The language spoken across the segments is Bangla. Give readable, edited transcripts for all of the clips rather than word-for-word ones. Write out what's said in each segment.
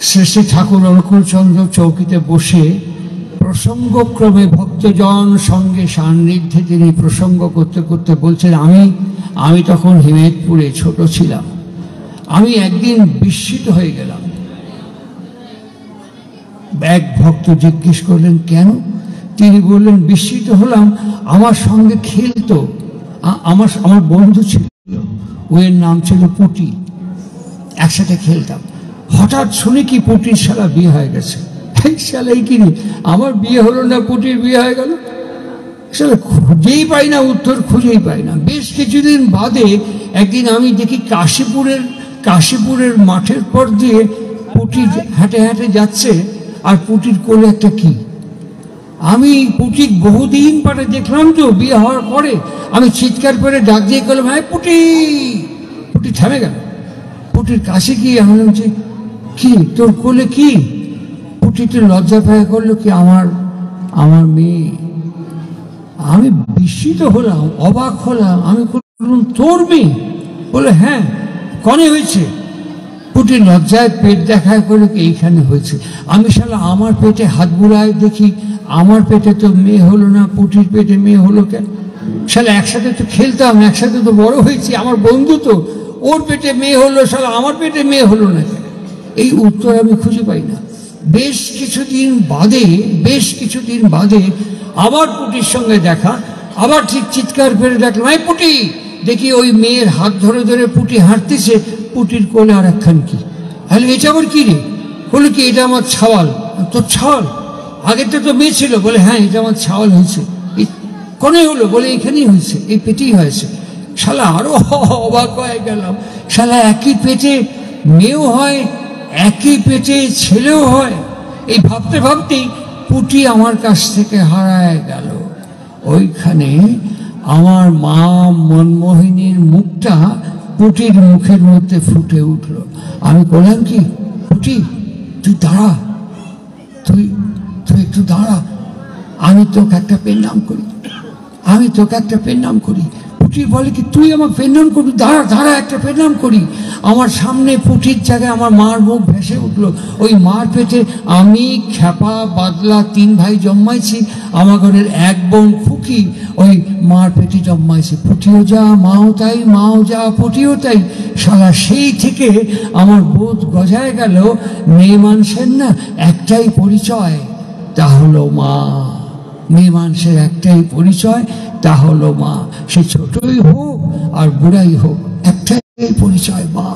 শ্রী শ্রী ঠাকুর অনুকূলচন্দ্র চৌকিতে বসে প্রসঙ্গক্রমে ভক্তজন সঙ্গে সান্নিধ্যে তিনি প্রসঙ্গ করতে করতে বলছেন, আমি তখন হিমেদপুরে ছোট ছিলাম, আমি একদিন বিস্মিত হয়ে গেলাম। এক ভক্ত জিজ্ঞেস করলেন কেন? তিনি বললেন, বিস্মিত হলাম, আমার সঙ্গে খেলতো, আমার বন্ধু ছিল, ওর নাম ছিল পুটি, একসাথে খেলতাম। হঠাৎ শুনে কি পুটির শালা বিয়ে হয়ে গেছে। শালাই কিনি, আমার বিয়ে হলো না, পুটির বিয়ে হয়ে গেল। শালা খুঁজেই পাই না, উত্তর খুঁজেই পাই না। বেশ কিছুদিন বাদে একদিন আমি দেখি কাশীপুরের মাঠের পর দিয়ে পুটি হাঁটে হাঁটে যাচ্ছে, আর পুটির কোলে একটা কি। আমি পুটির বহুদিন পরে দেখলাম, তো বিয়ে হওয়ার পরে আমি চিৎকার করে ডাক দিয়ে গেলাম, হ্যাঁ পুটি। পুটি থেমে গেল। পুটির কাছে গিয়ে আমি বলছি, কি তোর কোলে কি? পুটিতে লজ্জা পায় করলো কি, আমার মেয়ে। আমি বিস্মিত হলাম, অবাক হলাম। আমি বললাম, তোর মেয়ে? বলে হ্যাঁ। কনে হয়েছে? পুটির লজ্জায় পেট দেখায় করলো কি, এইখানে হয়েছে। আমি শালা আমার পেটে হাত বুড়ায় দেখি, আমার পেটে তো মেয়ে হলো না, পুটির পেটে মেয়ে হলো কেন? শালা একসাথে তো খেলতাম, একসাথে তো বড় হয়েছি, আমার বন্ধু তো, ওর পেটে মেয়ে হলো, শালা আমার পেটে মেয়ে হলো না কেন? এই উত্তর আমি খুঁজে পাই না। বেশ কিছুদিন বাদে আবার পুটির সঙ্গে দেখা, আবার ঠিক চিৎকার করে ডাকলাম, এই পুটি। দেখি ওই মেয়ের হাত ধরে ধরে পুটি হাঁটতেছে, পুটির কোলে আর একখান কি। তাহলে এটা আবার কি রে? বলে কি, এটা আমার ছাওয়াল। তোর ছাওয়াল? আগের তো মেয়ে ছিল। বলে হ্যাঁ, এটা আমার ছাওয়াল হয়েছে। কনে হলো? বলে এখানেই হয়েছে, এই পেটেই হয়েছে। শালা আরো অবাক হয়ে গেলাম। শালা একই পেটে মেয়েও হয়, একই পেটে ছেলেও হয়। এই ভাবতে ভাবতেই পুটি আমার কাছ থেকে হারায় গেল। ওইখানে আমার মা মনমোহিনীর মুখটা পুটির মুখের মধ্যে ফুটে উঠল। আমি বললাম, কি পুটি, তুই দাঁড়া, তুই একটু দাঁড়া, আমি তোকে একটা পেন্নাম করি। পুটি বলে কি, তুই আমার পেন্নাম করবি? দাঁড়া একটা পেন্নাম করি। আমার সামনে পুটির জায়গায় আমার মার মুখ ভেসে উঠলো। ওই মার পেটে আমি, খ্যাপা, বাদলা 3 ভাই জন্মাইছি। আমার ঘরের এক বোন খুকি ওই মার পেটে জন্মাইছে। পুটিও যা, মাও তাই, মাও যা, পুটিও তাই। সারা সেই থেকে আমার বোধ গজায় গেল, মেয়ে মানুষের না একটাই পরিচয়, তা হলো মা। মেয়ে মানুষের একটাই পরিচয়, তা হলো মা। সে ছোটই হোক আর বুড়াই হোক, একটাই পরিচয়, মা।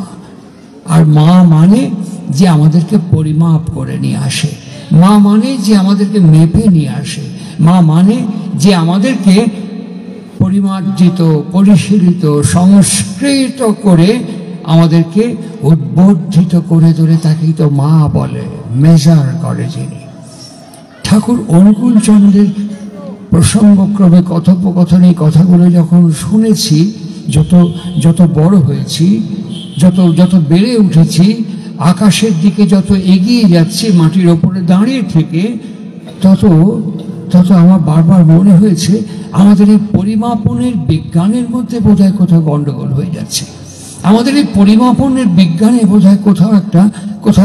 আর মা মানে যে আমাদেরকে পরিমাপ করে নিয়ে আসে, মা মানে যে আমাদেরকে মেপে নিয়ে আসে, মা মানে যে আমাদেরকে পরিমার্জিত, পরিশীলিত, সংস্কৃত করে আমাদেরকে উদ্বর্ধিত করে তোলে, তাকেই তো মা বলে, মেজার করে যিনি। ঠাকুর অনুকূলচন্দ্রের প্রসঙ্গক্রমে কথোপকথনে কথাগুলো যখন শুনেছি, যত বড় হয়েছি, যত বেড়ে উঠেছি, আকাশের দিকে যত এগিয়ে যাচ্ছি, মাটির ওপরে দাঁড়িয়ে থেকে, তত আমার বারবার মনে হয়েছে আমাদের এই পরিমাপনের বিজ্ঞানের মধ্যে বোধহয় কোথাও গণ্ডগোল হয়ে যাচ্ছে। আমাদের এই পরিমাপনের বিজ্ঞানে বোধহয় কোথাও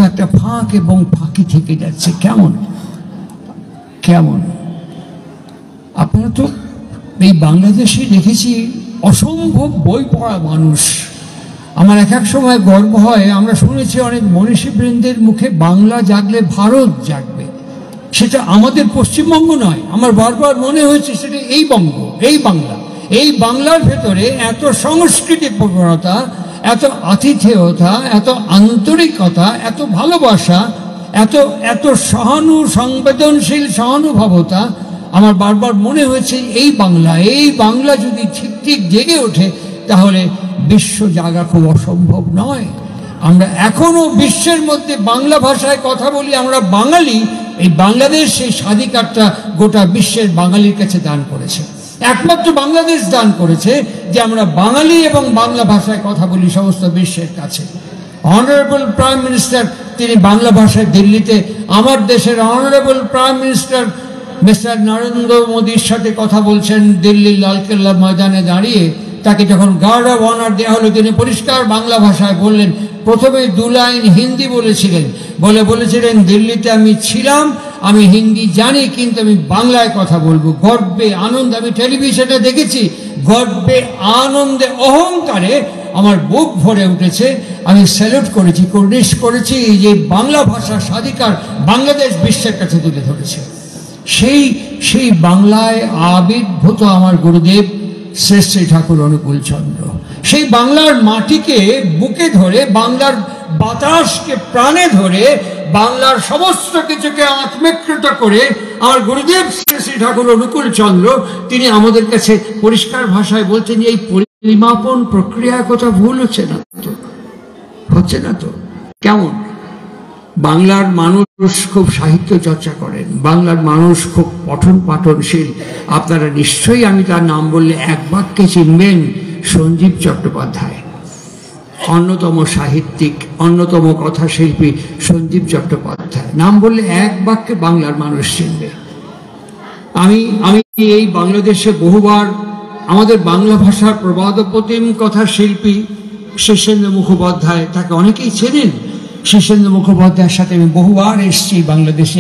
একটা ফাঁক এবং ফাঁকি থেকে যাচ্ছে। কেমন আপনারা তো এই বাংলাদেশে দেখেছি অসম্ভব বই পড়া মানুষ। আমার এক সময় গর্ব হয়, আমরা শুনেছি অনেক মনীষীবৃন্দের মুখে, বাংলা জাগলে ভারত জাগবে। সেটা আমাদের পশ্চিমবঙ্গ নয়, আমার বারবার মনে হয়েছে সেটা এই বঙ্গ, এই বাংলা। এই বাংলার ভেতরে এত সংস্কৃতি প্রবণতা, এত আতিথেয়তা, এত আন্তরিকতা, এত ভালোবাসা, এত সংবেদনশীল সহানুভবতা। আমার বারবার মনে হয়েছে এই বাংলা যদি ঠিক জেগে ওঠে, তাহলে বিশ্ব জাগা খুব অসম্ভব নয়। আমরা এখনো বিশ্বের মধ্যে বাংলা ভাষায় কথা বলি, আমরা বাঙালি। এই বাংলাদেশ সেই স্বাধিকারটা গোটা বিশ্বের বাঙালির কাছে দান করেছে। একমাত্র বাংলাদেশ দান করেছে যে আমরা বাঙালি এবং বাংলা ভাষায় কথা বলি সমস্ত বিশ্বের কাছে। অনারেবল প্রাইম মিনিস্টার, তিনি বাংলা ভাষায় দিল্লিতে আমার দেশের honourable prime minister mister Narendra মোদীর সাথে কথা বলছেন দিল্লির লালকেল্লা ময়দানে দাঁড়িয়ে। তাকে যখন গার্ড অফ অনার দেওয়া হলো, তিনি পরিষ্কার বাংলা ভাষায় বললেন, প্রথমে 2 লাইন হিন্দি বলেছিলেন, বলেছিলেন দিল্লিতে আমি ছিলাম, আমি হিন্দি জানি, কিন্তু আমি বাংলায় কথা বলবো। গর্বে আনন্দে, আমি টেলিভিশনে দেখেছি, গর্বে আনন্দে অহংকারে আমার বুক ভরে উঠেছে। আমি স্যালুট করেছি, কর্নিশ করেছি যে বাংলা ভাষার স্বাধিকার বাংলাদেশ বিশ্বের কাছে তুলে ধরেছে। সেই বাংলায় আবির্ভূত আমার গুরুদেব শ্রী শ্রী ঠাকুর অনুকূল চন্দ্র, সেই বাংলার মাটিকে বুকে ধরে, বাংলার বাতাসকে প্রাণে ধরে, বাংলার সমস্ত কিছুকে আত্মীকৃত করে আমার গুরুদেব শ্রী শ্রী ঠাকুর অনুকূল চন্দ্র, তিনি আমাদের কাছে পরিষ্কার ভাষায় বলছেন যে এই পরিমাপন প্রক্রিয়ার কথা ভুল হচ্ছে না তো। কেমন? বাংলার মানুষ খুব সাহিত্য চর্চা করেন, বাংলার মানুষ খুব পঠন পাঠনশীল। আপনারা নিশ্চয়ই, আমি তার নাম বললে এক বাক্যে চিনবেন, সঞ্জীব চট্টোপাধ্যায়, অন্যতম সাহিত্যিক, অন্যতম কথাশিল্পী সঞ্জীব চট্টোপাধ্যায় নাম বললে এক বাক্যে বাংলার মানুষ চিনবে। আমি এই বাংলাদেশে বহুবার আমাদের বাংলা ভাষার প্রবাদ প্রতিম কথাশিল্পী শীর্ষেন্দু মুখোপাধ্যায়, তাকে অনেকেই চেনেন। শীর্ষেন্দু মুখোপাধ্যায়ের সাথে আমি বহুবার এসেছি, বাংলাদেশে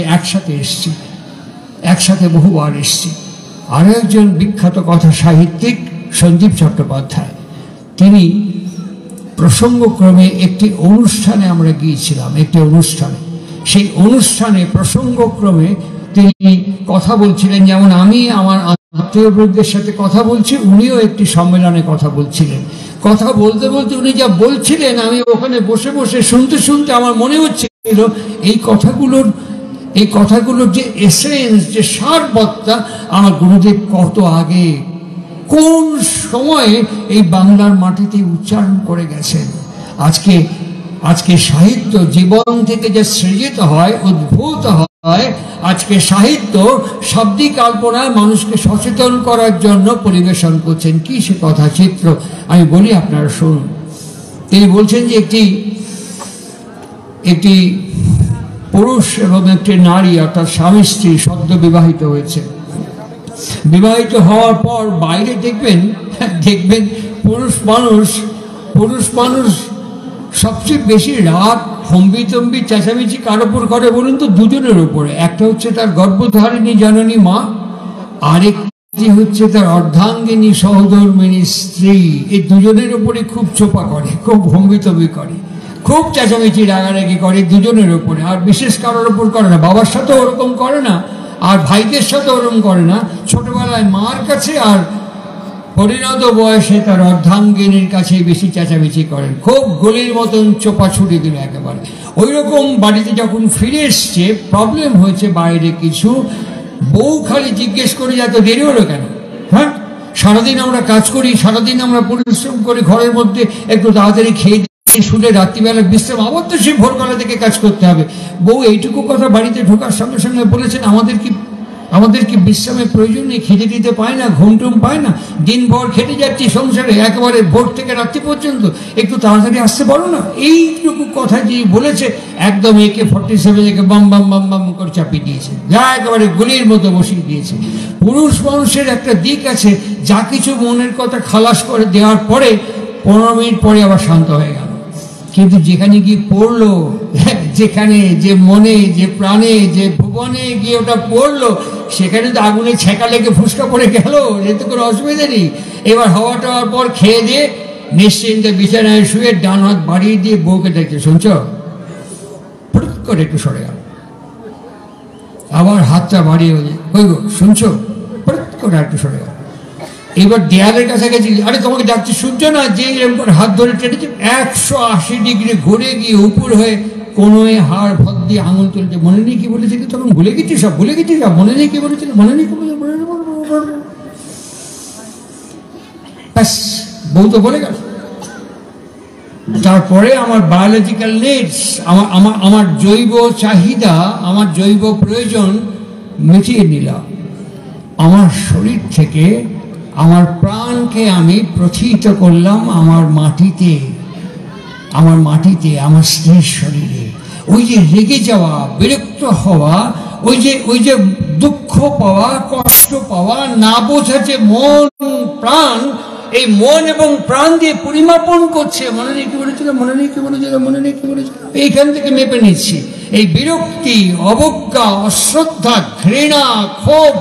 একসাথে বহুবার এসেছি। আরও একজন বিখ্যাত কথা সাহিত্যিক সঞ্জীব চট্টোপাধ্যায়, তিনি প্রসঙ্গক্রমে একটি অনুষ্ঠানে আমরা গিয়েছিলাম, সেই অনুষ্ঠানে প্রসঙ্গক্রমে তিনি কথা বলছিলেন, যেমন আমি আমার আত্মীয়বর্গের সাথে কথা বলছি, উনিও একটি সম্মেলনে কথা বলছিলেন। কথা বলতে বলতে উনি যা বলছিলেন, আমি ওখানে বসে বসে শুনতে আমার মনে হচ্ছিল এই কথাগুলোর যে এসেন্স, যে সারবত্তা আমার গুরুদেব কত আগে কোন সময়ে এই বাংলার মাটিতে উচ্চারণ করে গেছেন। আজকে সাহিত্য জীবন থেকে যে সৃজিত হয়, উদ্ভূত হয়, আজকে সাহিত্য শাব্দিক কল্পনায় মানুষকে সচেতন করার জন্য পরিবেশন করছেন। কি সে কথা চিত্র আমি বলি, আপনারা শুনুন। তিনি বলছেন যে একটি পুরুষ এবং একটি নারী, অর্থাৎ স্বামী স্ত্রী সদ্য বিবাহিত হয়েছে। বিবাহিত হওয়ার পর বাইরে দেখবেন পুরুষ মানুষ সবচেয়ে বেশি রাগ, হম্বিতম্বি, চেঁচামেচি কার ওপর করে বলুন তো? দুজনের উপরে। একটা হচ্ছে তার গর্ভধারিণী জননী মা, আরেকটি হচ্ছে তার অর্ধাঙ্গিনী সহধর্মিণী স্ত্রী। এই দুজনের উপরে খুব চোপা করে, খুব হম্বিতম্বি করে, খুব চেঁচামেচি রাগারাগি করে দুজনের উপরে। আর বিশেষ কারোর ওপর করে না, বাবার সাথেও ওরকম করে না, আর ভাইদের সাথে ওরকম করে না। ছোটবেলায় মার কাছে আর পরিণত বয়সে তার অর্ধাঙ্গিনীর কাছে বেশি চেঁচামেচি করেন, খুব গলির মতন চোপা ছুটে দিল একেবারে। ওই রকম বাড়িতে যখন ফিরে এসছে, প্রবলেম হয়েছে বাইরে কিছু, বউ খালি জিজ্ঞেস করে এত দেরি হলো কেন? হ্যাঁ, সারাদিন আমরা কাজ করি, সারাদিন আমরা পরিশ্রম করি, ঘরের মধ্যে একটু তাড়াতাড়ি খেয়ে শুনে রাত্রিবেলা বিশ্রাম, আবার তো সেই ভোরবেলা থেকে কাজ করতে হবে। বউ এইটুকু কথা বাড়িতে ঢোকার সঙ্গে সঙ্গে বলেছেন, আমাদের কি বিশ্রামের প্রয়োজন নেই? খেতে দিতে পায় না, ঘুমটুম পায় না, দিনভর খেটে যাচ্ছি সংসারে, একেবারে ভোর থেকে রাত্রি পর্যন্ত, একটু তাড়াতাড়ি আসতে পারো না? এইটুকু কথা যে বলেছে, একদম AK-47 বাম বাম বাম বাম করে চাপিয়ে দিয়েছে, যা একেবারে গুলির মতো বসিয়ে দিয়েছে। পুরুষ মানুষের একটা দিক আছে, যা কিছু মনের কথা খালাস করে দেওয়ার পরে 15 মিনিট পরে আবার শান্ত হয়ে গেল। কিন্তু যেখানে গিয়ে পড়লো, যেখানে যে মনে, যে প্রাণে, যে ভুবনে গিয়ে ওটা পড়লো, সেখানে তো আগুনে ছেঁকা লেগে ফুসকা পড়ে গেল, এতে কোনো অসুবিধা নেই। এবার হাওয়া টাওয়ার পর খেয়ে দিয়ে নিশ্চিন্তে বিছানায় শুয়ে ডান হাত বাড়িয়ে দিয়ে বউকে দেখে, শুনছ? ফুটুক করে একটু সরে গেল, আবার হাতটা বাড়িয়ে কই গো শুনছো? ফুটুক করে একটু সরে গেল। এবার দেয়ালের কাছাকাছি, আরে তোমাকে ডাকছি শুনছো না? যে এরকম হাত ধরে টেনেছে, 180 ডিগ্রি ঘুরে গিয়ে উপর হয়ে কোনোই হাড় ভদ দিয়ে আঙুল তুলতে, মনে নেই কি বলেছিল তখন? ভুলে গেছি সব, মনে নেই কি বলেছিল, মনে নেই কি ব্যাস, বউ তো বলে গেল। তারপরে আমার বায়োলজিক্যাল নিডস, আমার জৈব চাহিদা, আমার জৈব প্রয়োজন মিটিয়ে নিলাম। আমার শরীর থেকে আমার প্রাণকে আমি প্রথিত করলাম আমার মাটিতে, আমার স্ত্রীর শরীরে। ওই যে রেগে যাওয়া, বিরক্ত হওয়া, ওই যে দুঃখ পাওয়া, কষ্ট পাওয়া, না বোঝা যে মন প্রাণ, এই মন এবং প্রাণ দিয়ে পরিমাপন করছে, মনে নেই কি বলেছিল, মনে নেই কি বলেছিল, মনে নেই কি বলেছিল, এইখান থেকে মেপে নিচ্ছি। এই বিরক্তি, অবজ্ঞা, অশ্রদ্ধা, ঘৃণা, ক্ষোভ,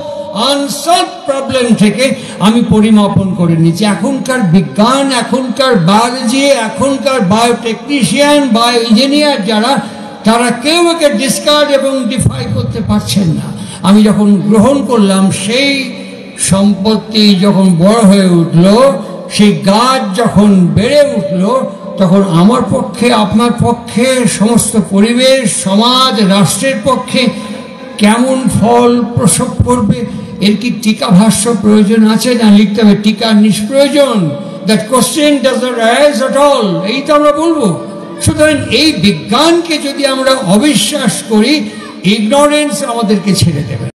আনসলভ প্রবলেম থেকে আমি পরিমাপন করে নিচ্ছি। এখনকার বিজ্ঞান, এখনকার বায়োলজি, এখনকার বায়োটেকনিশিয়ান, বায়ো ইঞ্জিনিয়ার যারা, তারা কেউ একে ডিসকার্ড এবং ডিফাই করতে পারছেন না। আমি যখন গ্রহণ করলাম, সেই সম্পত্তি যখন বড় হয়ে উঠল, সেই গাছ যখন বেড়ে উঠল, তখন আমার পক্ষে, আপনার পক্ষে, সমস্ত পরিবেশ, সমাজ, রাষ্ট্রের পক্ষে কেমন ফল প্রসব করবে, এর কি টিকা ভাষ্য প্রয়োজন আছে? না লিখতে হবে টিকা নিষ্প্রয়োজন, that question does not arise at all, এই তো আমরা বলবো। সুতরাং এই বিজ্ঞানকে যদি আমরা অবিশ্বাস করি, ইগনোরেন্স আমাদেরকে ছেড়ে দেবে।